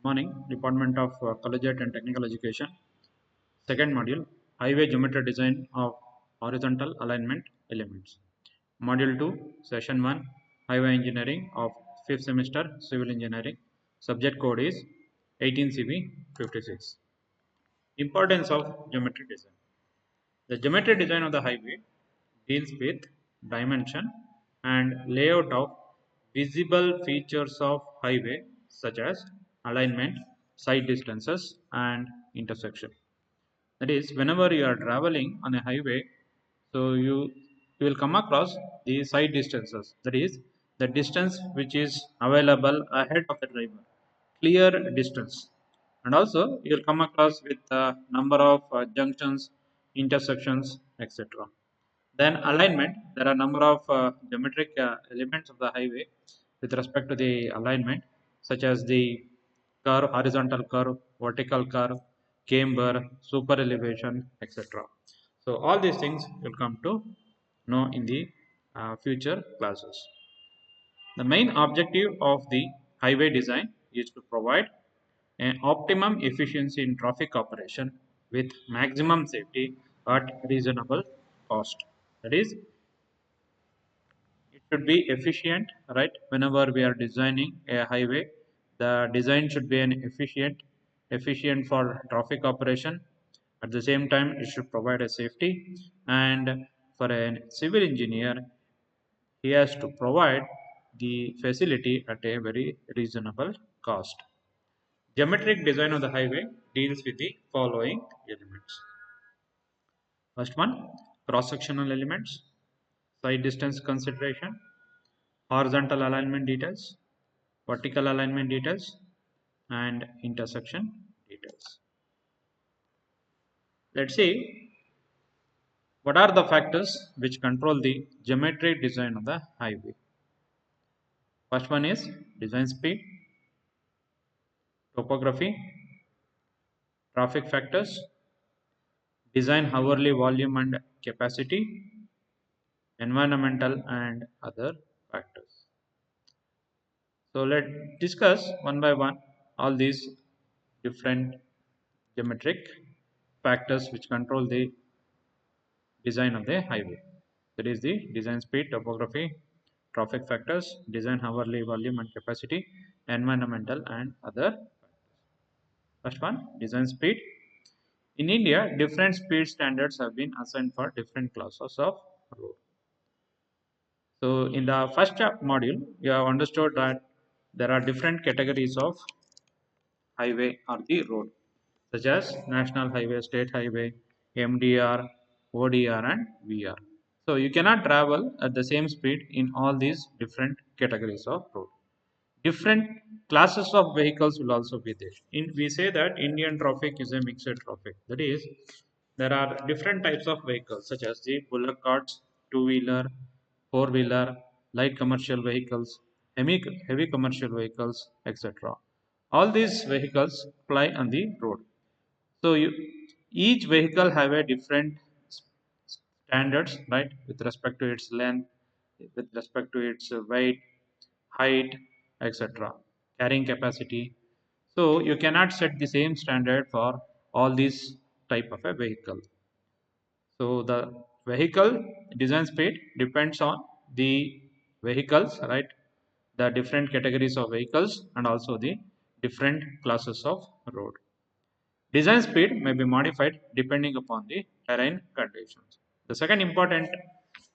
Morning, Department of Collegiate and Technical Education. Second module, Highway Geometry Design of Horizontal Alignment Elements. Module 2, Session 1, Highway Engineering of 5th semester Civil Engineering. Subject code is 18CB56. Importance of Geometry Design. The geometry design of the highway deals with dimension and layout of visible features of highway such as alignment, side distances and intersection. That is, whenever you are traveling on a highway, so you will come across the side distances. That is, the distance which is available ahead of the driver, clear distance, and also you will come across with a number of junctions, intersections, etc. Then alignment, there are number of geometric elements of the highway with respect to the alignment, such as the curve, horizontal curve, vertical curve, camber, super elevation, etc. So all these things will come to know in the future classes. The main objective of the highway design is to provide an optimum efficiency in traffic operation with maximum safety at reasonable cost. That is, it should be efficient, right? Whenever we are designing a highway, the design should be an efficient for traffic operation. At the same time, it should provide a safety, and for a civil engineer, he has to provide the facility at a very reasonable cost. Geometric design of the highway deals with the following elements. First one, cross sectional elements, side distance consideration, horizontal alignment details, vertical alignment details, and intersection details. Let's see what are the factors which control the geometric design of the highway. First one is design speed, topography, traffic factors, design hourly volume and capacity, environmental and other factors. So let's discuss one by one all these different geometric factors which control the design of the highway. That is the design speed, topography, traffic factors, design hourly volume and capacity, environmental and other factors. First one, design speed. In India, different speed standards have been assigned for different classes of road. So in the first module, you have understood that there are different categories of highway or the road, such as national highway, state highway, MDR, ODR, and VR. So you cannot travel at the same speed in all these different categories of road. Different classes of vehicles will also be there. We say that Indian traffic is a mixed traffic. That is, there are different types of vehicles such as the bullock carts, two-wheeler, four-wheeler, light commercial vehicles, heavy commercial vehicles, etc. All these vehicles ply on the road. So each vehicle have a different standards, right, with respect to its length, with respect to its weight, height, etc., carrying capacity. So you cannot set the same standard for all these type of a vehicle. So the vehicle design speed depends on the vehicles, right? The different categories of vehicles and also the different classes of road. Design speed may be modified depending upon the terrain conditions. The second important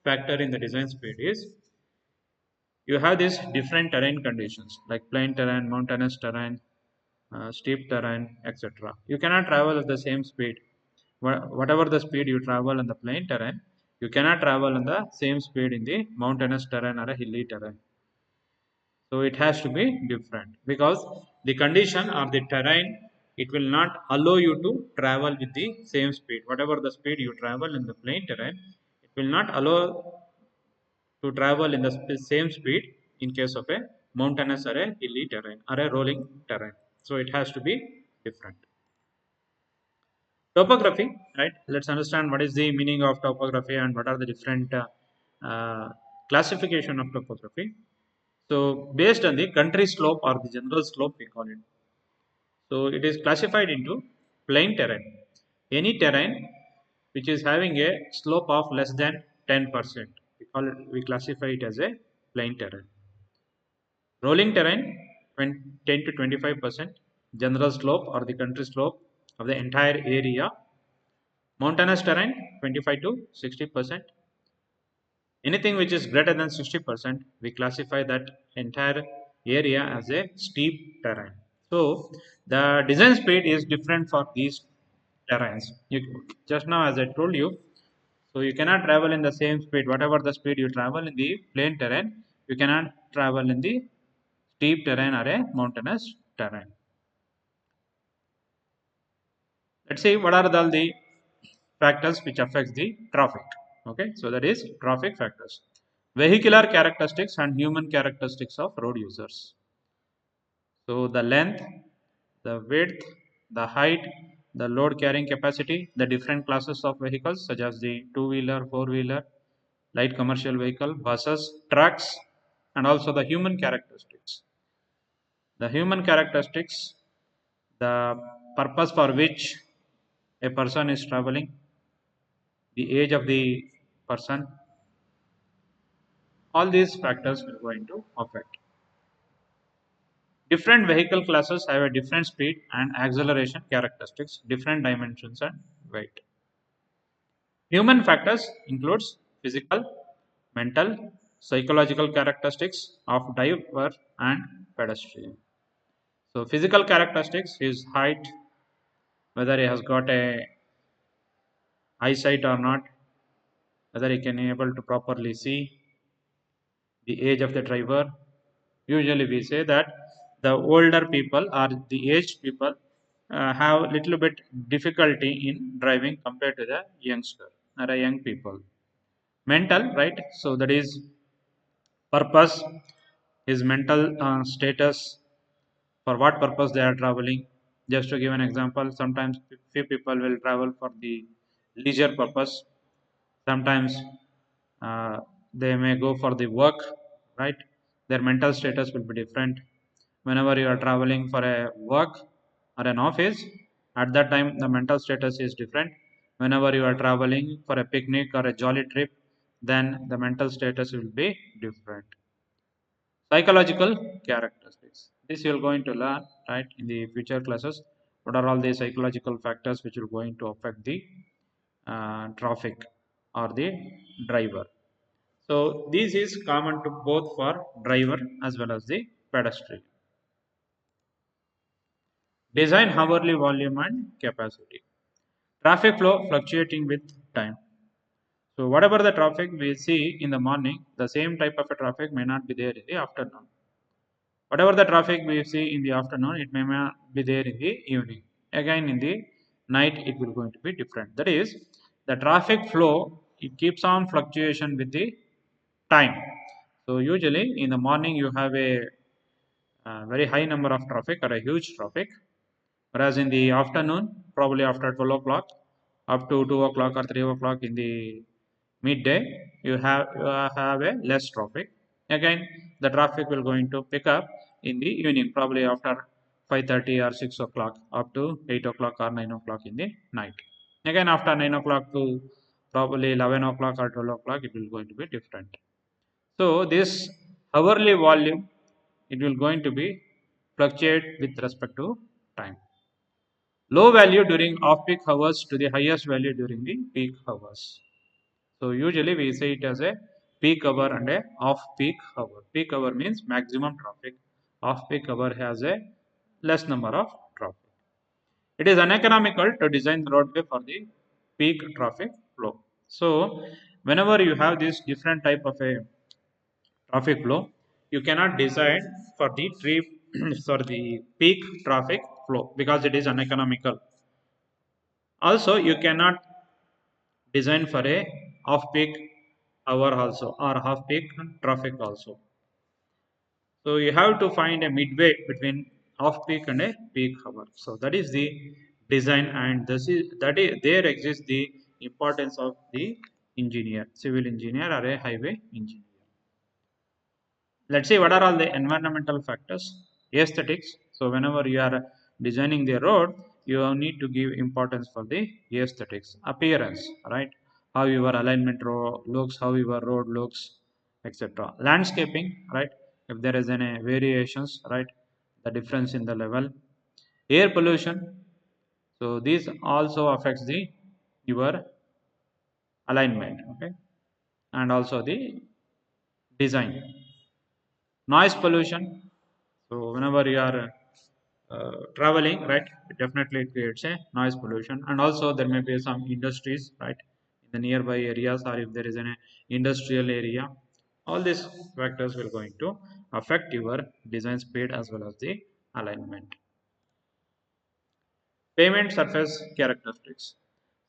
factor in the design speed is you have these different terrain conditions like plain terrain, mountainous terrain, steep terrain, etc. You cannot travel at the same speed. Whatever the speed you travel in the plain terrain, you cannot travel in the same speed in the mountainous terrain or a hilly terrain. So it has to be different because the condition or the terrain, it will not allow you to travel with the same speed. Whatever the speed you travel in the plain terrain, it will not allow to travel in the same speed in case of a mountainous or a hilly terrain or a rolling terrain. So it has to be different. Topography, right? Let's understand what is the meaning of topography and what are the different classification of topography. So based on the country slope or the general slope, we call it. So it is classified into plain terrain. Any terrain which is having a slope of less than 10%, we classify it as a plain terrain. Rolling terrain 10 to 25%, general slope or the country slope of the entire area. Mountainous terrain 25 to 60%. Anything which is greater than 60%, we classify that entire area as a steep terrain. So the design speed is different for these terrains. Just now, as I told you, so you cannot travel in the same speed. Whatever the speed you travel in the plain terrain, you cannot travel in the steep terrain or a mountainous terrain. Let's see what are all the factors which affects the traffic. Okay, so that is traffic factors. Vehicular characteristics and human characteristics of road users. So the length, the width, the height, the load carrying capacity, the different classes of vehicles such as the two-wheeler, four-wheeler, light commercial vehicle, buses, trucks, and also the human characteristics. The human characteristics, the purpose for which a person is traveling, the age of the person, all these factors will going to affect. Different vehicle classes have a different speed and acceleration characteristics, different dimensions and weight. Human factors includes physical, mental, psychological characteristics of driver and pedestrian. So physical characteristics is height, whether he has got a eyesight or not, whether he can able to properly see, the age of the driver. Usually we say that the older people or the aged people have little bit difficulty in driving compared to the youngster or a young people. Mental, right? So that is purpose, his mental status, for what purpose they are traveling. Just to give an example, sometimes few people will travel for the leisure purpose. Sometimes uh, they may go for the work, right? Their mental status will be different. Whenever you are traveling for a work or an office, at that time the mental status is different. Whenever you are traveling for a picnic or a jolly trip, then the mental status will be different. Psychological characteristics. This you are going to learn, right, in the future classes. What are all the psychological factors which are going to affect the traffic or the driver? So this is common to both for driver as well as the pedestrian. Design hourly volume and capacity. Traffic flow fluctuating with time. So whatever the traffic we see in the morning, the same type of a traffic may not be there in the afternoon. Whatever the traffic we see in the afternoon, it may not be there in the evening. Again, in the night, it will going to be different. That is, the traffic flow, it keeps on fluctuation with the time. So usually in the morning you have a very high number of traffic or a huge traffic, whereas in the afternoon, probably after 12 o'clock up to 2 o'clock or 3 o'clock in the midday, you have a less traffic. Again, the traffic will going to pick up in the evening, probably after 5:30 or 6 o'clock up to 8 o'clock or 9 o'clock in the night. Again, after 9 o'clock to probably 11 o'clock or 12 o'clock, it will going to be different. So this hourly volume, it will going to be fluctuate with respect to time. Low value during off-peak hours to the highest value during the peak hours. So usually we say it as a peak hour and a off-peak hour. Peak hour means maximum traffic. Off-peak hour has a less number of traffic. It is uneconomical to design the roadway for the peak traffic flow. So whenever you have this different type of a traffic flow, you cannot decide for the trip for the peak traffic flow because it is uneconomical. Also, you cannot design for a off peak hour also or half peak traffic also. So you have to find a midway between off peak and a peak hour. So that is the design, and that is there exists the importance of the engineer, civil engineer or a highway engineer. Let's see what are all the environmental factors. Aesthetics. So whenever you are designing the road, you need to give importance for the aesthetics, appearance, right? How your alignment looks, how your road looks, etc. Landscaping, right? If there is any variations, right? The difference in the level, air pollution. So this also affects the your alignment, okay, and also the design. Noise pollution. So whenever you are traveling, right, it definitely creates a noise pollution, and also there may be some industries, right, in the nearby areas, or if there is an industrial area, all these factors will going to affect your design speed as well as the alignment. Pavement surface characteristics.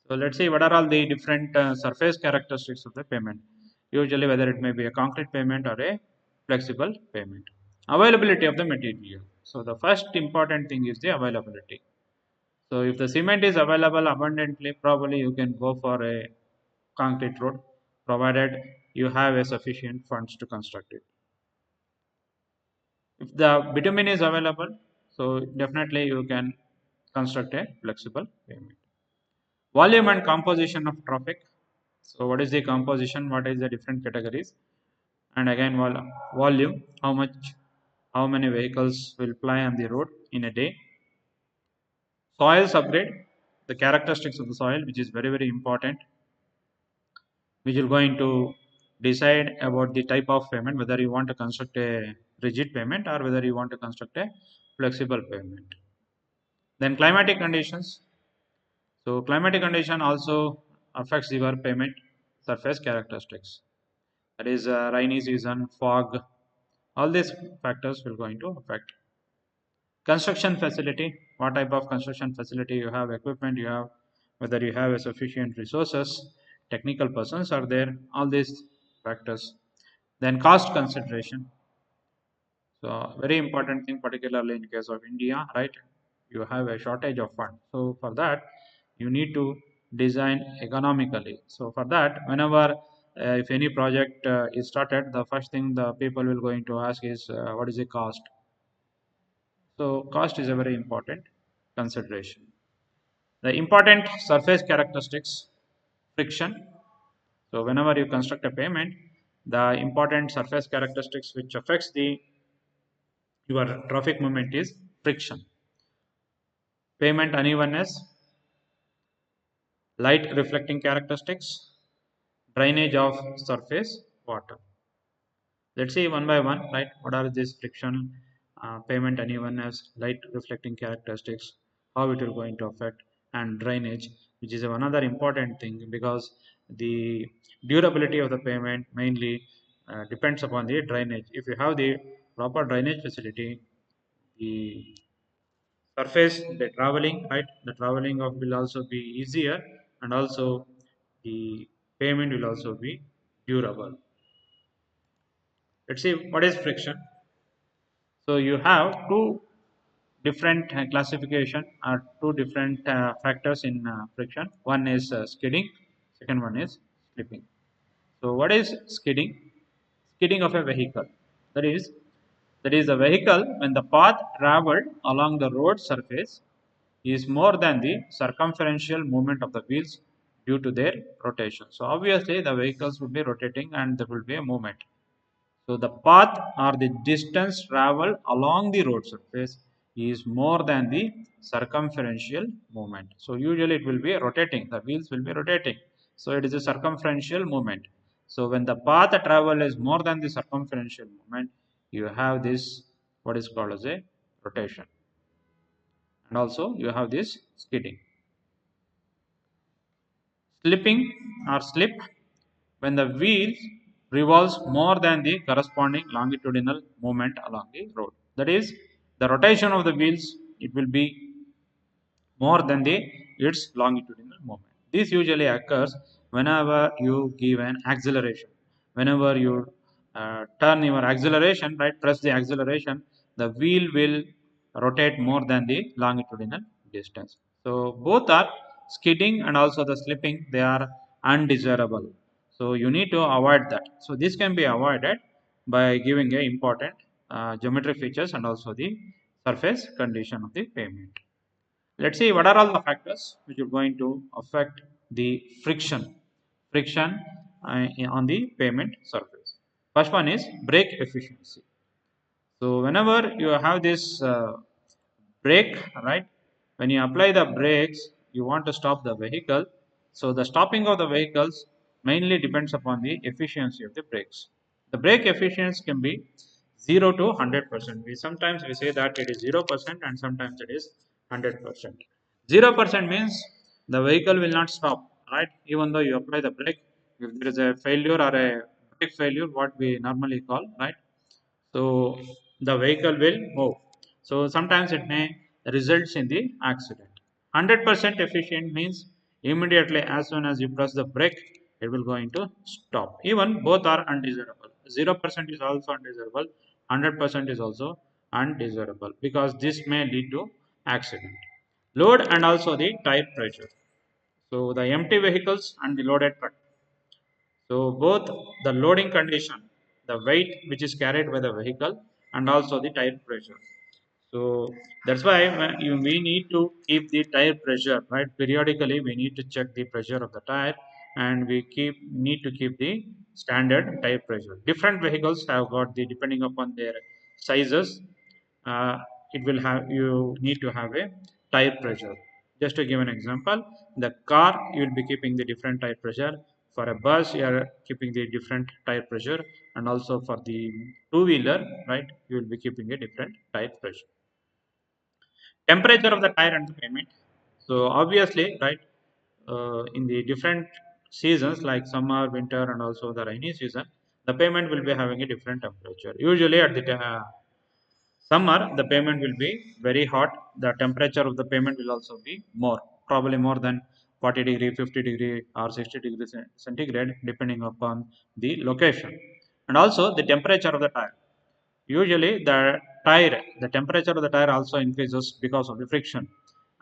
So let's see what are all the different surface characteristics of the pavement. Usually whether it may be a concrete pavement or a flexible pavement. Availability of the material. So the first important thing is the availability. So if the cement is available abundantly, probably you can go for a concrete road, provided you have a sufficient funds to construct it. If the bitumen is available, so definitely you can construct a flexible pavement. Volume and composition of traffic. So what is the composition? What is the different categories? And again, volume. How many vehicles will ply on the road in a day? Soils upgrade. The characteristics of the soil, which is very very important, which will going to decide about the type of payment, whether you want to construct a rigid payment or whether you want to construct a flexible payment. Then climatic conditions. So climatic condition also affects your payment surface characteristics. That is rainy season, fog, all these factors will going to affect. Construction facility, what type of construction facility you have, equipment you have, whether you have a sufficient resources, technical persons are there, all these factors. Then cost consideration. So very important thing, particularly in case of India, right? You have a shortage of fund. So for that, you need to design economically. So for that, whenever if any project is started, the first thing the people will going to ask is what is the cost. So cost is a very important consideration. The important surface characteristics, friction. So whenever you construct a pavement, the important surface characteristics which affects the your traffic movement is friction, pavement unevenness, light reflecting characteristics, drainage of surface water. Let's see one by one, right? What are these friction, pavement unevenness, light reflecting characteristics, how it will going to affect, and drainage, which is another important thing because the durability of the pavement mainly depends upon the drainage. If you have the proper drainage facility, the surface, the traveling, right, the traveling of will also be easier, and also the payment will also be durable. Let's see what is friction. So you have two different classification or two different factors in friction. One is skidding, second one is slipping. So what is skidding? Skidding of a vehicle, that is the vehicle when the path traveled along the road surface is more than the circumferential movement of the wheels due to their rotation. So obviously the vehicles will be rotating and there will be a movement. So the path or the distance traveled along the road surface is more than the circumferential movement. So usually it will be rotating, the wheels will be rotating. So it is a circumferential movement. So when the path travel is more than the circumferential movement, you have this what is called as a rotation. And also you have this skidding. Slipping or slip, when the wheel revolves more than the corresponding longitudinal movement along the road. That is, the rotation of the wheels, it will be more than the its longitudinal movement. This usually occurs whenever you give an acceleration. Whenever you turn your acceleration, right, press the acceleration, the wheel will rotate more than the longitudinal distance. So both are skidding and also the slipping, they are undesirable. So you need to avoid that. So this can be avoided by giving a important geometry features and also the surface condition of the pavement. Let's see what are all the factors which are going to affect the friction on the pavement surface. First one is brake efficiency. So whenever you have this brake, right, when you apply the brakes, you want to stop the vehicle. So the stopping of the vehicles mainly depends upon the efficiency of the brakes. The brake efficiency can be 0 to 100%. We sometimes we say that it is 0% and sometimes it is 100%. 0% means the vehicle will not stop, right, even though you apply the brake. If there is a failure or a brake failure, what we normally call, right, so the vehicle will move. So sometimes it may results in the accident. 100% efficient means immediately as soon as you press the brake, it will going to stop. Even both are undesirable. 0% is also undesirable, 100% is also undesirable, because this may lead to accident. Load and also the tire pressure. So the empty vehicles and the loaded truck. So both the loading condition, the weight which is carried by the vehicle, and also the tire pressure. So that's why we need to keep the tire pressure, right. Periodically, we need to check the pressure of the tire, and we need to keep the standard tire pressure. Different vehicles have got the, depending upon their sizes, uh, it will have, you need to have a tire pressure. Just to give an example, the car you will be keeping the different tire pressure. For a bus, you are keeping the different tire pressure, and also for the two-wheeler, right, you will be keeping a different tire pressure. Temperature of the tire and the pavement. So obviously, right, in the different seasons like summer, winter, and also the rainy season, the pavement will be having a different temperature. Usually at the summer, the pavement will be very hot. The temperature of the pavement will also be more, probably more than 40 degree, 50 degree, or 60 degrees centigrade, depending upon the location. And also the temperature of the tire. Usually, the temperature of the tire also increases because of the friction,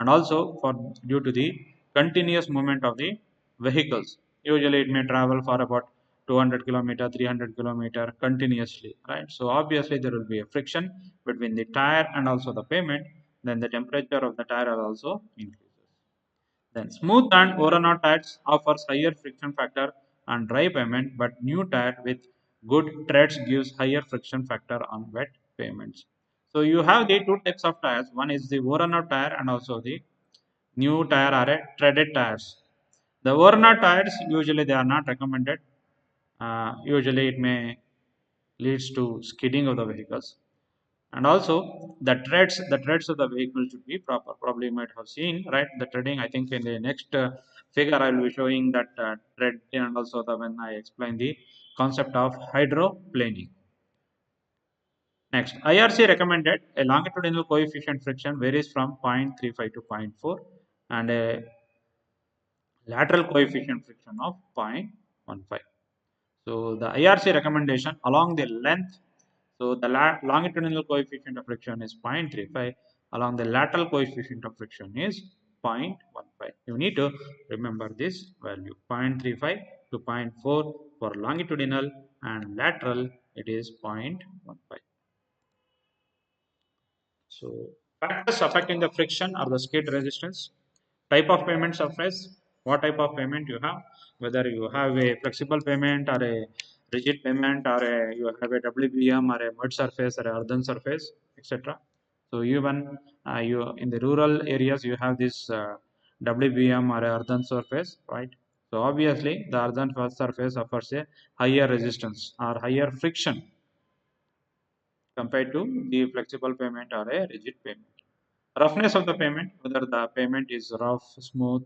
and also for due to the continuous movement of the vehicles. Usually, it may travel for about 200 kilometer, 300 kilometer continuously, right? So obviously, there will be a friction between the tire and also the pavement. Then the temperature of the tire also increases. Then smooth and worn-out tires offers higher friction factor on dry pavement, but new tire with good treads gives higher friction factor on wet pavements. So you have the two types of tires. One is the worn-out tire and also the new tire are a treaded tires. The worn-out tires usually they are not recommended. Usually it may leads to skidding of the vehicles, and also the treads of the vehicle should be proper. Probably you might have seen, right, the treading. I think in the next figure I will be showing that tread, and also the when I explain the concept of hydroplaning. Next, IRC recommended a longitudinal coefficient friction varies from 0.35 to zero point 0.4, and a lateral coefficient friction of 0.15. So the IRC recommendation along the length, so the longitudinal coefficient of friction is 0.35, along the lateral coefficient of friction is 0.15. You need to remember this value, 0.35 to zero point 0.4 for longitudinal, and lateral it is 0.15. So factors affecting the friction or the skid resistance. Type of pavement surface. What type of pavement you have? Whether you have a flexible pavement or a rigid pavement, or you have a WBM or a mud surface or a earthen surface, etc. So even you in the rural areas you have this WBM or a earthen surface, right? So obviously the earthen surface offers a higher resistance or higher friction compared to the flexible pavement or a rigid pavement. Roughness of the pavement, whether the pavement is rough, smooth,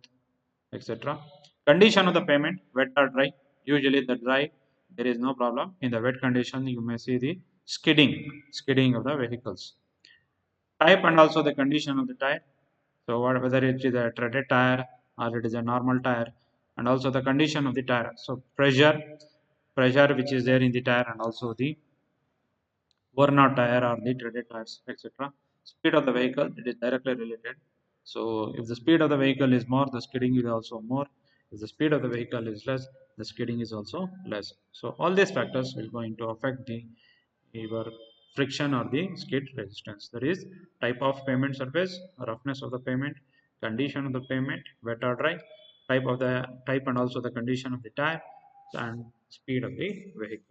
etc. Condition of the pavement, wet or dry. Usually the dry, there is no problem. In the wet condition, you may see the skidding of the vehicles. Type and also the condition of the tire. So whether it is a treaded tire or it is a normal tire, and also the condition of the tire. So pressure which is there in the tire, and also the worn out tire or the treaded tires, etc. Speed of the vehicle, it is directly related. So if the speed of the vehicle is more, the skidding is also more. If the speed of the vehicle is less, the skidding is also less. So all these factors will going to affect the your friction or the skid resistance. That is type of pavement surface, roughness of the pavement, condition of the pavement, wet or dry, type and also the condition of the tire, and speed of the vehicle.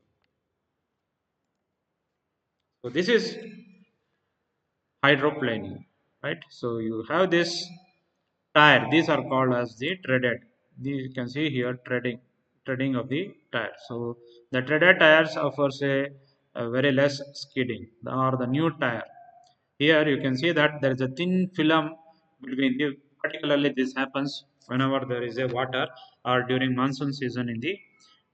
So this is hydroplaning, right? So you have this tire. These are called as the treaded. These you can see here treading of the tire. So the treaded tires offers a very less skidding or the new tire. Here you can see that there is a thin film between the, particularly this happens whenever there is a water or during monsoon season in the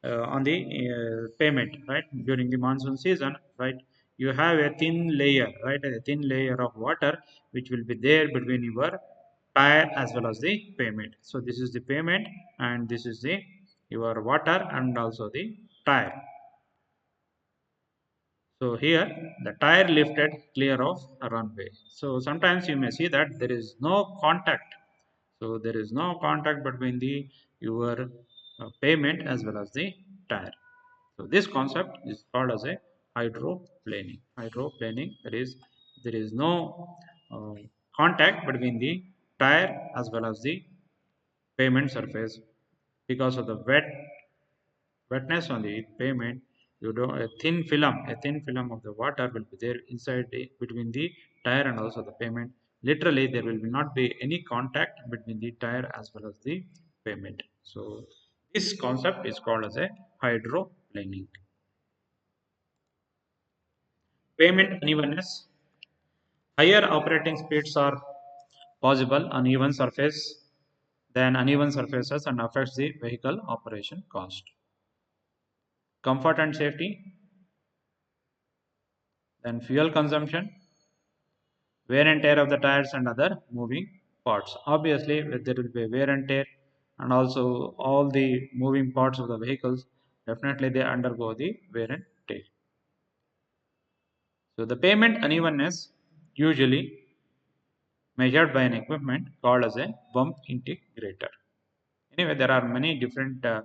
on the pavement, right? During the monsoon season, right? You have a thin layer, right? A thin layer of water which will be there between your tire as well as the pavement. So this is the pavement and this is the your water and also the tire. So here the tire lifted clear of a runway. So sometimes you may see that there is no contact. So there is no contact between the your pavement as well as the tire. So this concept is called as a hydroplaning. Hydroplaning, that is there is no uh, contact between the tire as well as the pavement surface because of the wetness on the pavement. You do a thin film of the water will be there inside between the tire and also the pavement. Literally there will not be any contact between the tire as well as the pavement. So this concept is called as a hydroplaning. Pavement unevenness. Higher operating speeds are possible on even surface than uneven surfaces and affects the vehicle operation cost. Comfort and safety, then fuel consumption, wear and tear of the tires and other moving parts. Obviously, there will be wear and tear, and also all the moving parts of the vehicles definitely they undergo the wear and tear. So the pavement unevenness usually measured by an equipment called as a bump integrator. Anyway, there are many different uh,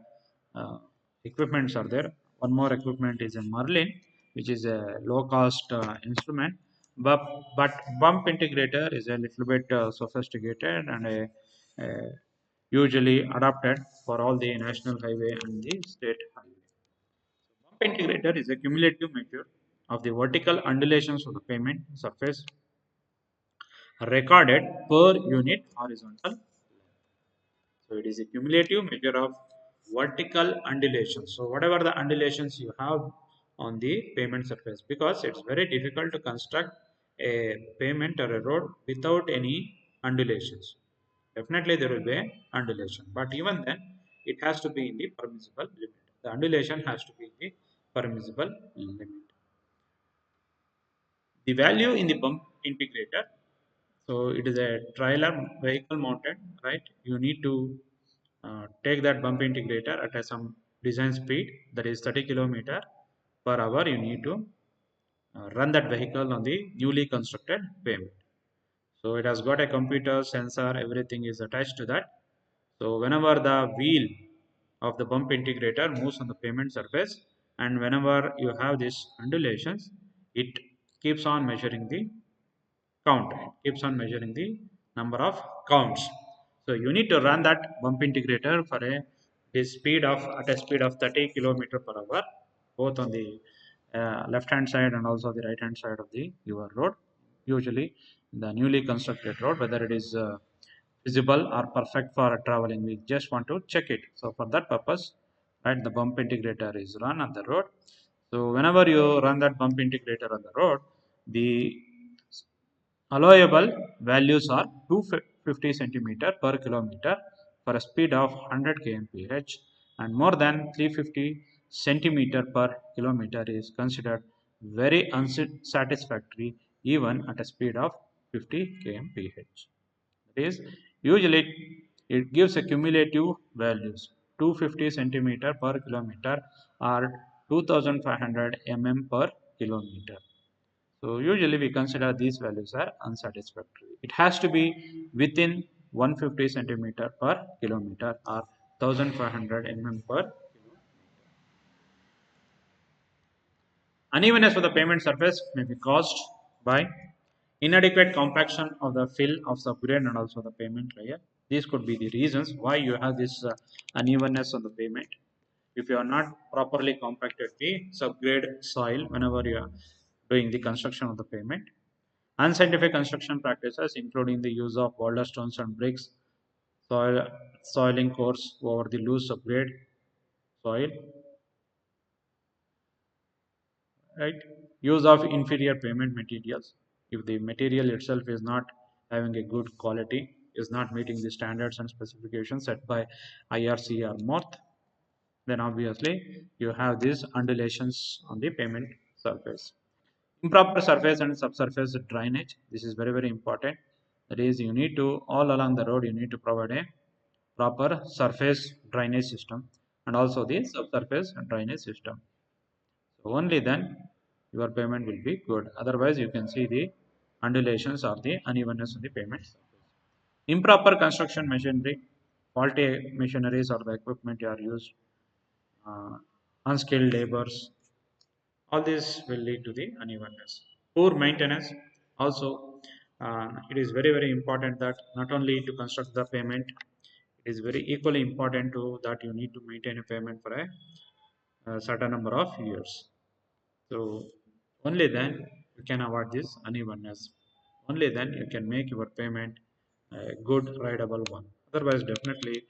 equipments are there. One more equipment is a Merlin, which is a low cost instrument. But, but bump integrator is a little bit sophisticated and usually adapted for all the national highway and the state highway. Bump integrator is a cumulative measure of the vertical undulations of the pavement surface recorded per unit horizontal. So it is a cumulative measure of vertical undulations. So whatever the undulations you have on the pavement surface, because it's very difficult to construct a pavement or a road without any undulations. Definitely there will be an undulation, but even then it has to be in the permissible limit. The undulation has to be in the permissible limit. The value in the bump integrator. So it is a trailer vehicle mounted, right? You need to take that bump integrator at some design speed, that is 30 kilometer per hour. You need to run that vehicle on the newly constructed pavement. So it has got a computer sensor, everything is attached to that. So whenever the wheel of the bump integrator moves on the pavement surface, and whenever you have these undulations, it keeps on measuring the count. It keeps on measuring the number of counts. So you need to run that bump integrator for a speed of at a speed of 30 kilometer per hour, both on the left hand side and also the right hand side of the your road. Usually the newly constructed road, whether it is visible or perfect for traveling, we just want to check it. So for that purpose, right, the bump integrator is run on the road. So whenever you run that bump integrator on the road, the allowable values are 250 centimeter per kilometer for a speed of 100 kmph, and more than 350 centimeter per kilometer is considered very unsatisfactory even at a speed of 50 kmph. That is, usually it gives a cumulative values 250 centimeter per kilometer or 2500 mm per kilometer. So usually we consider these values are unsatisfactory. It has to be within 150 centimeter per kilometer or 1500 mm per. Unevenness of the pavement surface may be caused by inadequate compaction of the fill of subgrade and also the pavement layer. These could be the reasons why you have this unevenness on the pavement. If you are not properly compacted the subgrade soil whenever you are doing the construction of the pavement. Unscientific construction practices, including the use of boulder stones and bricks, soil soiling cores over the loose subgrade soil, right? Use of inferior pavement materials. If the material itself is not having a good quality, is not meeting the standards and specifications set by IRC or MORTH, then obviously you have these undulations on the pavement surface. Improper surface and subsurface drainage. This is very, very important. That is, you need to, all along the road, you need to provide a proper surface drainage system and also the subsurface drainage system. So only then your payment will be good. Otherwise, you can see the undulations or the unevenness of the payment surface. Improper construction machinery, faulty machineries or the equipment you are used, uh, unskilled labors, all this will lead to the unevenness. Poor maintenance. Also, it is very, very important that not only to construct the payment, it is very equally important to that you need to maintain a payment for a certain number of years. So only then you can avoid this unevenness. Only then you can make your payment a good rideable one. Otherwise, definitely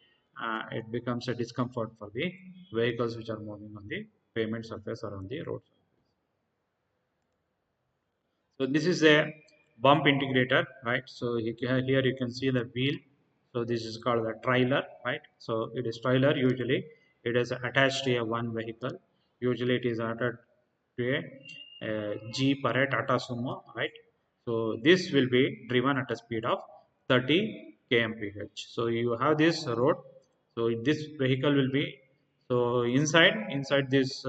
it becomes a discomfort for the vehicles which are moving on the pavement surface or on the road. So this is a bump integrator, right? So here you can see the wheel. So this is called the trailer, right? So it is trailer. Usually it is attached to a one vehicle. Usually it is attached to a Jeep or a Tata Sumo, right? So this will be driven at a speed of 30 kmph. So you have this road. So this vehicle will be so inside this.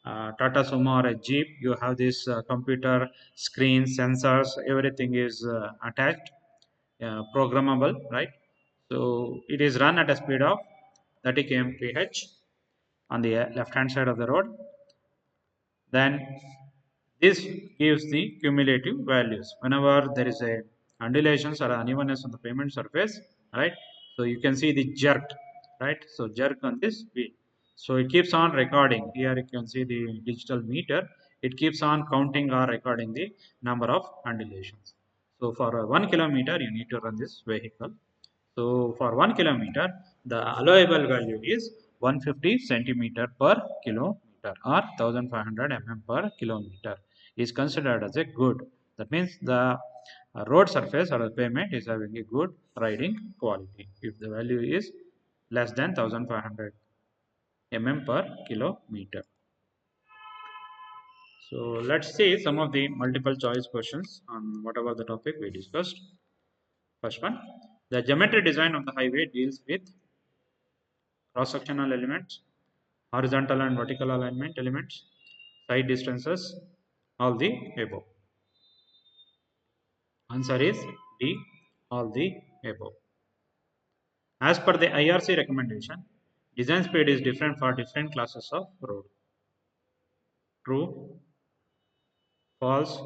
Tata Sumo or a Jeep, you have this computer screen, sensors, everything is attached, programmable, right? So it is run at a speed of 30 kmph on the left hand side of the road. Then this gives the cumulative values whenever there is a undulations or unevenness on the pavement surface, right? So you can see the jerk, right? So jerk on this wheel. So it keeps on recording. Here you can see the digital meter. It keeps on counting or recording the number of undulations. So for 1 kilometer you need to run this vehicle. So for 1 kilometer, the allowable value is 150 centimeter per kilometer or 1500 per kilometer is considered as a good. That means the road surface or the pavement is having a good riding quality. If the value is less than 1500 per kilometer. So let's see some of the multiple choice questions on whatever the topic we discussed. First one, the geometry design of the highway deals with cross-sectional elements, horizontal and vertical alignment elements, side distances, all the above. Answer is D, all the above. As per the IRC recommendation, design speed is different for different classes of road. True, false,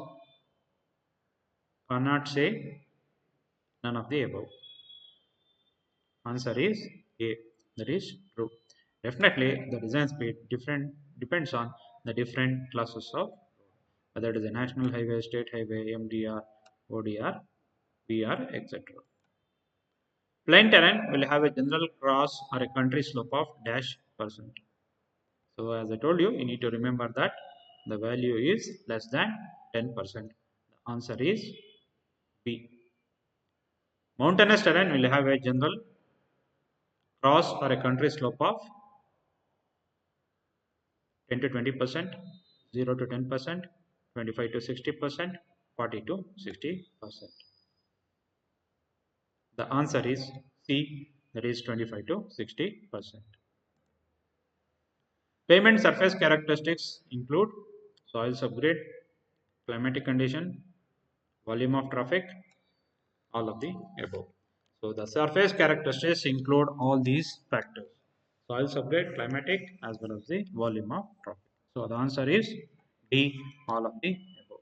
cannot say none of the above. Answer is A, that is true. Definitely, the design speed different depends on the different classes of road, whether it is a national highway, state highway, MDR, ODR, VR, etc. Plain terrain will have a general cross or a country slope of dash percent. So as I told you, you need to remember that the value is less than 10%. The answer is B. Mountainous terrain will have a general cross or a country slope of 10 to 20%, 0 to 10%, 25 to 60%, 40 to 60%. The answer is C, that is 25 to 60%. Pavement surface characteristics include soil subgrade, climatic condition, volume of traffic, all of the above. So the surface characteristics include all these factors: soil subgrade, climatic, as well as the volume of traffic. So the answer is D. All of the above.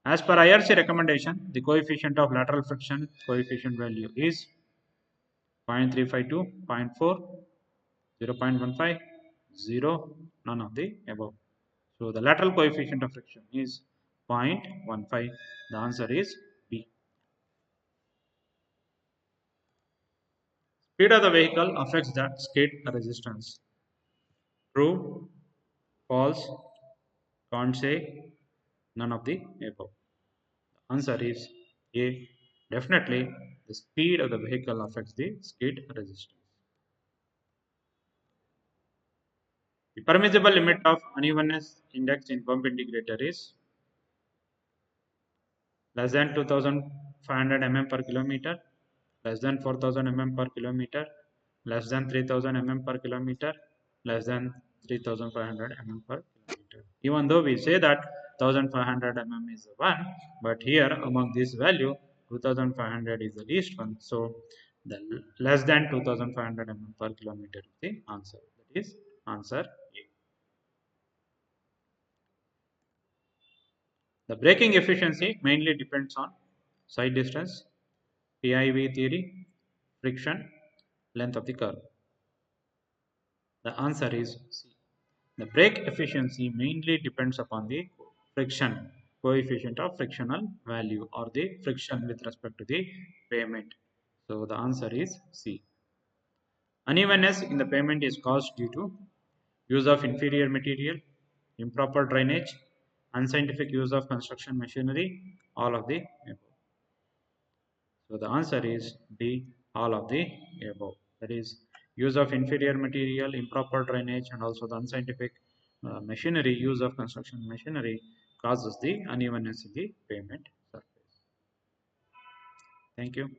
As per IRC recommendation, the coefficient of lateral friction coefficient value is 0.352, 0.4, 0.15, 0, none of the above. So the lateral coefficient of friction is 0.15. The answer is B. Speed of the vehicle affects the skid resistance. True, false, can't say, none of the above. The answer is A. Definitely, the speed of the vehicle affects the skid resistance. The permissible limit of unevenness index in bump integrator is less than 2500 mm per kilometer, less than 4000 mm per kilometer, less than 3000 mm per kilometer, less than 3500 mm per kilometer. Even though we say that 1500 mm is the one, but here among this value 2500 is the least one. So the less than 2500 mm per kilometer is the answer. That is answer A. The braking efficiency mainly depends on side distance, PIV theory, friction, length of the curve. The answer is C. The brake efficiency mainly depends upon the friction coefficient of frictional value or the friction with respect to the pavement. So the answer is C. Unevenness in the pavement is caused due to use of inferior material, improper drainage, unscientific use of construction machinery, all of the above. So the answer is D, all of the above. That is, use of inferior material, improper drainage, and also the unscientific machinery, use of construction machinery causes the unevenness in the pavement surface. Thank you.